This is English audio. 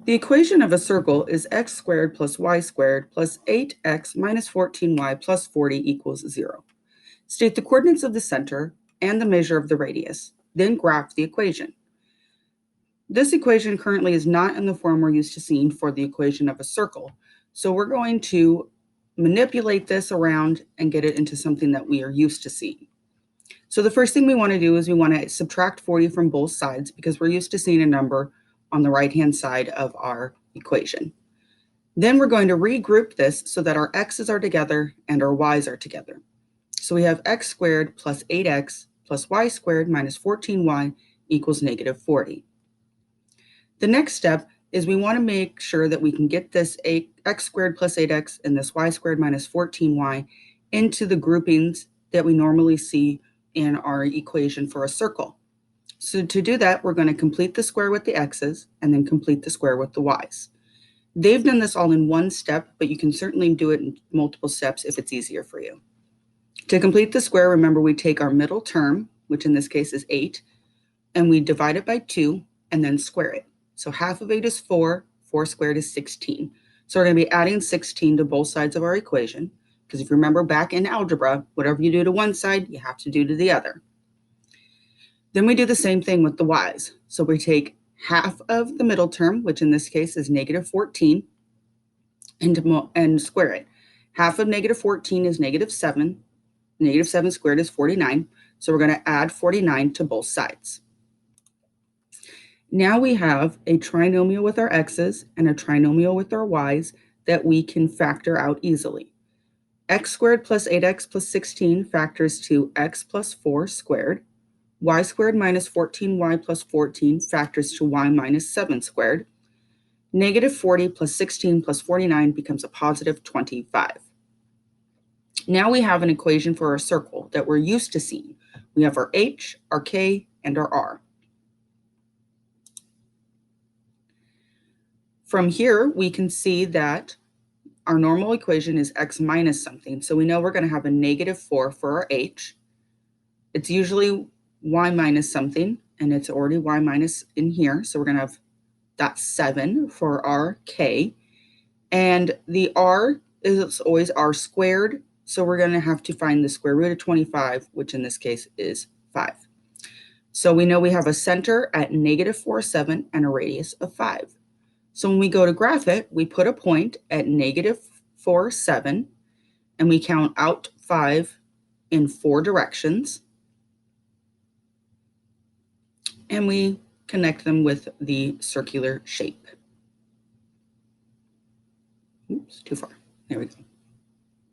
The equation of a circle is x squared plus y squared plus 8x minus 14y plus 40 equals 0. State the coordinates of the center and the measure of the radius, then graph the equation. This equation currently is not in the form we're used to seeing for the equation of a circle, so we're going to manipulate this around and get it into something that we are used to seeing. So the first thing we want to do is we want to subtract 40 from both sides because we're used to seeing a number on the right-hand side of our equation. Then we're going to regroup this so that our x's are together and our y's are together. So we have x squared plus 8x plus y squared minus 14y equals negative 40. The next step is we want to make sure that we can get this x squared plus 8x and this y squared minus 14y into the groupings that we normally see in our equation for a circle. So to do that, we're going to complete the square with the x's and then complete the square with the y's. They've done this all in one step, but you can certainly do it in multiple steps if it's easier for you. To complete the square, remember we take our middle term, which in this case is 8, and we divide it by 2 and then square it. So half of 8 is 4, 4 squared is 16. So we're going to be adding 16 to both sides of our equation, because if you remember back in algebra, whatever you do to one side, you have to do to the other. Then we do the same thing with the y's. So we take half of the middle term, which in this case is negative 14, and square it. Half of negative 14 is negative 7. Negative 7 squared is 49. So we're going to add 49 to both sides. Now we have a trinomial with our x's and a trinomial with our y's that we can factor out easily. X squared plus 8x plus 16 factors to x plus 4 squared. Y squared minus 14y plus 14 factors to y minus 7 squared. Negative 40 plus 16 plus 49 becomes a positive 25. Now we have an equation for our circle that we're used to seeing. We have our h, our k, and our r. From here, we can see that our normal equation is x minus something. So we know we're going to have a negative 4 for our h. It's usually y minus something, and it's already y minus in here. So we're going to have that 7 for our k. And the r is always r squared. So we're going to have to find the square root of 25, which in this case is 5. So we know we have a center at negative 4, 7, and a radius of 5. So when we go to graph it, we put a point at negative 4, 7, and we count out 5 in 4 directions. And we connect them with the circular shape. Oops, too far. There we go.